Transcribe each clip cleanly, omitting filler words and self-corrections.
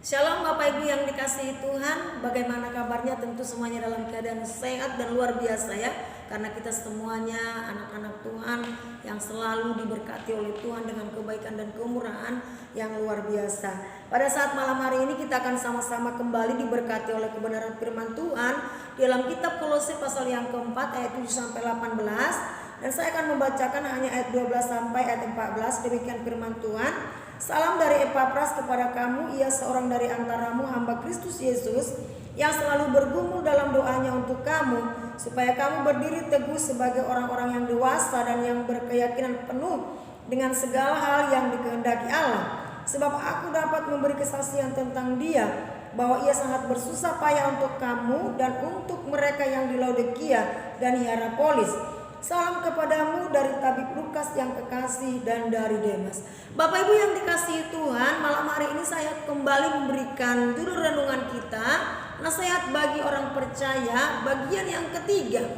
Shalom Bapak Ibu yang dikasihi Tuhan. Bagaimana kabarnya? Tentu semuanya dalam keadaan sehat dan luar biasa ya. Karena kita semuanya anak-anak Tuhan yang selalu diberkati oleh Tuhan dengan kebaikan dan kemurahan yang luar biasa. Pada saat malam hari ini kita akan sama-sama kembali diberkati oleh kebenaran firman Tuhan di dalam kitab Kolose pasal yang keempat ayat 7 sampai 18. Dan saya akan membacakan hanya ayat 12 sampai ayat 14. Demikian firman Tuhan. Salam dari Epapras kepada kamu, ia seorang dari antaramu, hamba Kristus Yesus, yang selalu bergumul dalam doanya untuk kamu, supaya kamu berdiri teguh sebagai orang-orang yang dewasa dan yang berkeyakinan penuh dengan segala hal yang dikehendaki Allah. Sebab aku dapat memberi kesaksian tentang dia, bahwa ia sangat bersusah payah untuk kamu dan untuk mereka yang di Laodikia dan Hierapolis. Salam kepadamu dari tabib Lukas yang kekasih dan dari Demas. Bapak Ibu yang dikasihi Tuhan, malam hari ini saya kembali memberikan judul renungan kita, nasihat bagi orang percaya, bagian yang ketiga.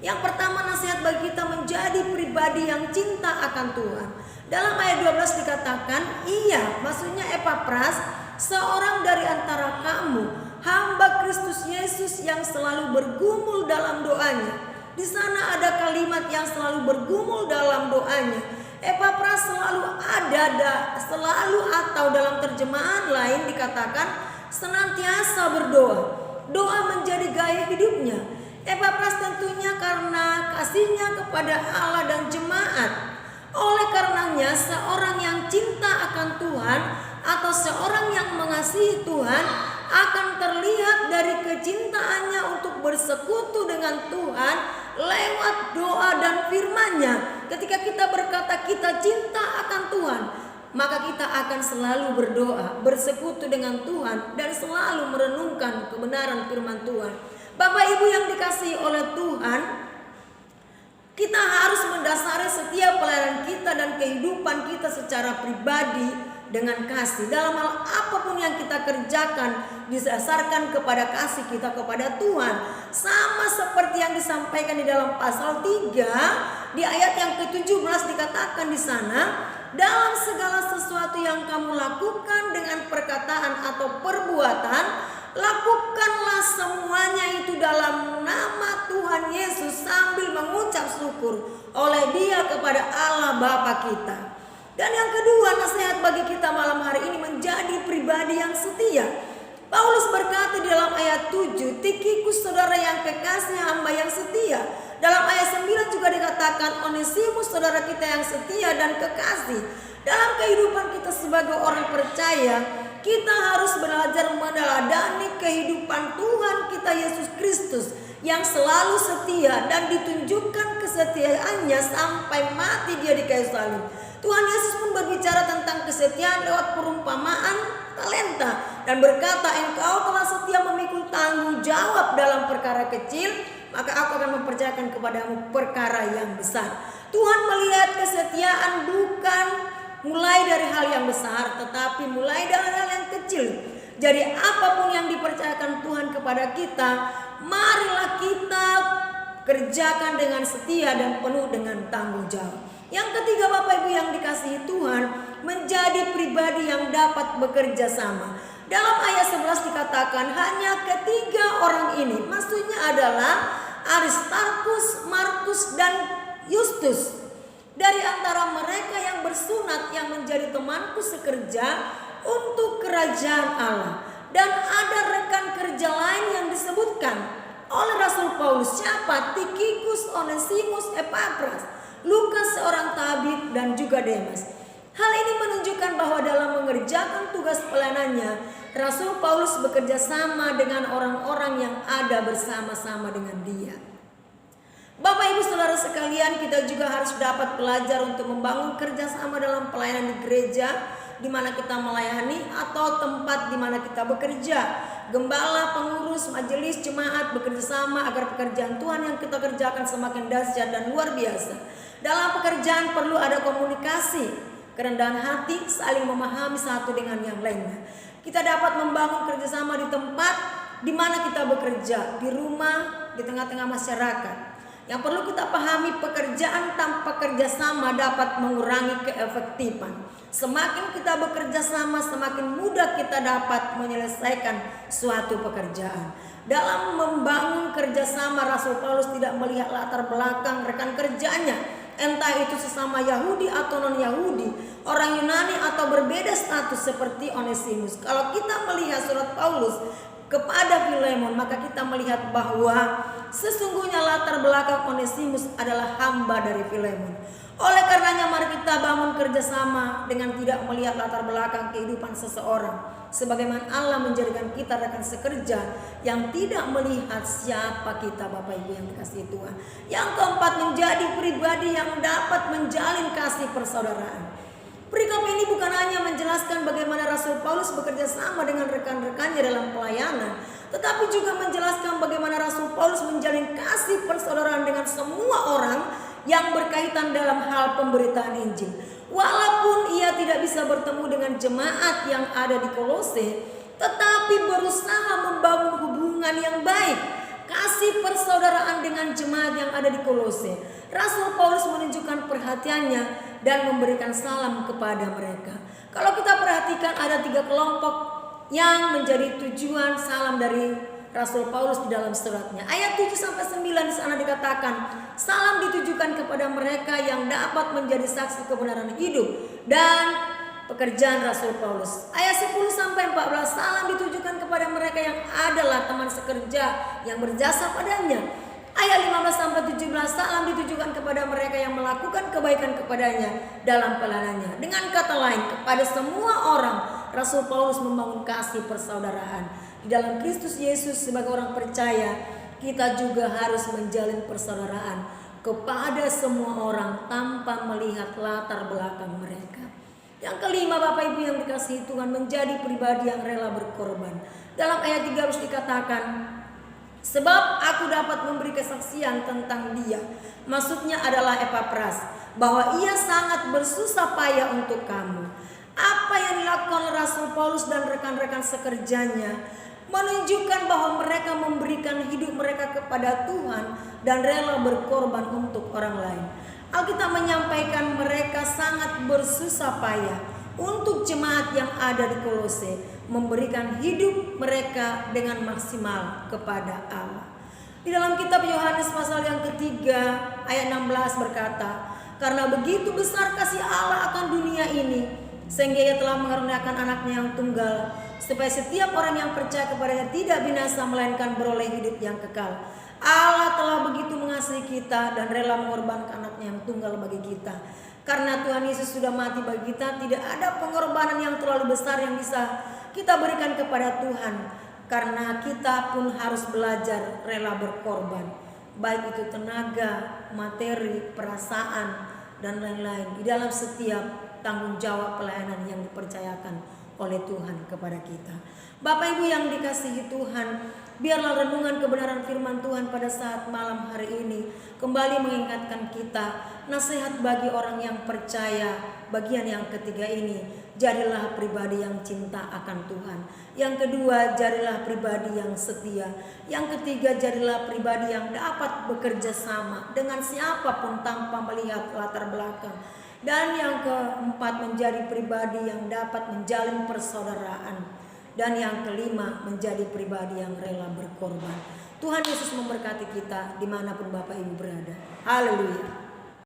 Yang pertama, nasihat bagi kita menjadi pribadi yang cinta akan Tuhan. Dalam ayat 12 dikatakan, ia, maksudnya Epapras, seorang dari antara kamu, hamba Kristus Yesus yang selalu bergumul dalam doanya. Di sana ada kalimat yang selalu bergumul dalam doanya. Epapras selalu selalu atau dalam terjemahan lain dikatakan senantiasa berdoa. Doa menjadi gaya hidupnya. Epapras tentunya karena kasihnya kepada Allah dan jemaat. Oleh karenanya seorang yang cinta akan Tuhan atau seorang yang mengasihi Tuhan akan terlihat dari kecintaannya untuk bersekutu dengan Tuhan lewat doa dan firman-Nya. Ketika kita berkata kita cinta akan Tuhan, maka kita akan selalu berdoa, bersekutu dengan Tuhan dan selalu merenungkan kebenaran firman Tuhan. Bapak Ibu yang dikasihi oleh Tuhan, kita harus mendasari setiap pelayanan kita dan kehidupan kita secara pribadi dengan kasih. Dalam hal apapun yang kita kerjakan didasarkan kepada kasih kita kepada Tuhan. Sama seperti yang disampaikan di dalam pasal 3 di ayat yang ke-17 dikatakan di sana, dalam segala sesuatu yang kamu lakukan dengan perkataan atau perbuatan, lakukanlah semuanya itu dalam nama Tuhan Yesus sambil mengucap syukur oleh Dia kepada Allah Bapa kita. Dan yang kedua, nasihat bagi kita malam hari ini menjadi pribadi yang setia. Paulus berkata di dalam ayat 7, Tikhikus saudara yang kekasih, hamba yang setia. Dalam ayat 9 juga dikatakan Onesimus saudara kita yang setia dan kekasih. Dalam kehidupan kita sebagai orang percaya, kita harus belajar meneladani kehidupan Tuhan kita Yesus Kristus yang selalu setia dan ditunjukkan kesetiaannya sampai mati Dia di kayu salib. Tuhan Yesus pun berbicara tentang kesetiaan lewat perumpamaan talenta dan berkata, engkau telah setia memikul tanggung jawab dalam perkara kecil, maka aku akan mempercayakan kepadamu perkara yang besar. Tuhan melihat kesetiaan bukan mulai dari hal yang besar, tetapi mulai dari hal yang kecil. Jadi apapun yang dipercayakan Tuhan kepada kita, marilah kita kerjakan dengan setia dan penuh dengan tanggung jawab. Yang ketiga, Bapak Ibu yang dikasihi Tuhan, menjadi pribadi yang dapat bekerja sama. Dalam ayat 11 dikatakan hanya ketiga orang ini, maksudnya adalah Aristarkus, Markus dan Justus. Dari antara mereka yang bersunat yang menjadi temanku sekerja untuk kerajaan Allah. Dan ada rekan kerja lain yang disebutkan oleh Rasul Paulus, siapa? Tikhikus, Onesimus, Epapras, Lukas seorang tabib dan juga Demas. Hal ini menunjukkan bahwa dalam mengerjakan tugas pelayanannya, Rasul Paulus bekerja sama dengan orang-orang yang ada bersama-sama dengan dia. Bapak Ibu Saudara sekalian, kita juga harus dapat belajar untuk membangun kerjasama dalam pelayanan di gereja di mana kita melayani atau tempat di mana kita bekerja. Gembala, pengurus, majelis, jemaat bekerja sama agar pekerjaan Tuhan yang kita kerjakan semakin dahsyat dan luar biasa. Dalam pekerjaan perlu ada komunikasi, kerendahan hati, saling memahami satu dengan yang lainnya. Kita dapat membangun kerjasama di tempat di mana kita bekerja, di rumah, di tengah-tengah masyarakat. Yang perlu kita pahami, pekerjaan tanpa kerjasama dapat mengurangi keefektifan. Semakin kita bekerja sama, semakin mudah kita dapat menyelesaikan suatu pekerjaan. Dalam membangun kerjasama, Rasul Paulus tidak melihat latar belakang rekan kerjanya, entah itu sesama Yahudi atau non-Yahudi, orang Yunani atau berbeda status seperti Onesimus. Kalau kita melihat surat Paulus kepada Filemon, maka kita melihat bahwa sesungguhnya latar belakang Onesimus adalah hamba dari Filemon. Oleh karenanya mari kita bangun kerjasama dengan tidak melihat latar belakang kehidupan seseorang, sebagaimana Allah menjadikan kita rekan sekerja yang tidak melihat siapa kita, Bapak Ibu yang dikasihi Tuhan. Yang keempat, menjadi pribadi yang dapat menjalin kasih persaudaraan. Perikop ini bukan hanya menjelaskan bagaimana Rasul Paulus bekerja sama dengan rekan-rekannya dalam pelayanan, tetapi juga menjelaskan bagaimana Rasul Paulus menjalin kasih persaudaraan dengan semua orang yang berkaitan dalam hal pemberitaan Injil. Walaupun ia tidak bisa bertemu dengan jemaat yang ada di Kolose, tetapi berusaha membangun hubungan yang baik, kasih persaudaraan dengan jemaat yang ada di Kolose. Rasul Paulus menunjukkan perhatiannya dan memberikan salam kepada mereka. Kalau kita perhatikan, ada 3 kelompok yang menjadi tujuan salam dari Rasul Paulus di dalam suratnya. Ayat 7-9 di sana dikatakan, salam ditujukan kepada mereka yang dapat menjadi saksi kebenaran hidup dan pekerjaan Rasul Paulus. Ayat 10-14, salam ditujukan kepada mereka yang adalah teman sekerja yang berjasa padanya. Ayat 15-17, salam ditujukan kepada mereka yang melakukan kebaikan kepadanya dalam pelayanannya. Dengan kata lain, kepada semua orang Rasul Paulus membangun kasih persaudaraan. Di dalam Kristus Yesus sebagai orang percaya, kita juga harus menjalin persaudaraan kepada semua orang tanpa melihat latar belakang mereka. Yang kelima, Bapak Ibu yang dikasihi Tuhan, menjadi pribadi yang rela berkorban. Dalam ayat 13 dikatakan, sebab aku dapat memberi kesaksian tentang dia, maksudnya adalah Epapras, bahwa ia sangat bersusah payah untuk kamu. Apa yang dilakukan Rasul Paulus dan rekan-rekan sekerjanya menunjukkan bahwa mereka memberikan hidup mereka kepada Tuhan dan rela berkorban untuk orang lain. Alkitab menyampaikan mereka sangat bersusah payah untuk jemaat yang ada di Kolose, memberikan hidup mereka dengan maksimal kepada Allah. Di dalam kitab Yohanes pasal yang ketiga ayat 16 berkata, karena begitu besar kasih Allah akan dunia ini, sehingga ia telah mengaruniakan anaknya yang tunggal, supaya setiap orang yang percaya kepadanya tidak binasa melainkan beroleh hidup yang kekal. Allah telah begitu mengasihi kita dan rela mengorbankan anaknya yang tunggal bagi kita. Karena Tuhan Yesus sudah mati bagi kita, tidak ada pengorbanan yang terlalu besar yang bisa kita berikan kepada Tuhan. Karena kita pun harus belajar rela berkorban, baik itu tenaga, materi, perasaan, dan lain-lain di dalam setiap tanggung jawab pelayanan yang dipercayakan oleh Tuhan kepada kita. Bapak Ibu yang dikasihi Tuhan, biarlah renungan kebenaran firman Tuhan pada saat malam hari ini kembali mengingatkan kita nasihat bagi orang yang percaya. Bagian yang ketiga ini, jadilah pribadi yang cinta akan Tuhan. Yang kedua, jadilah pribadi yang setia. Yang ketiga, jadilah pribadi yang dapat bekerja sama dengan siapapun tanpa melihat latar belakang. Dan yang keempat, menjadi pribadi yang dapat menjalin persaudaraan. Dan yang kelima, menjadi pribadi yang rela berkorban. Tuhan Yesus memberkati kita dimanapun Bapak Ibu berada. Haleluya.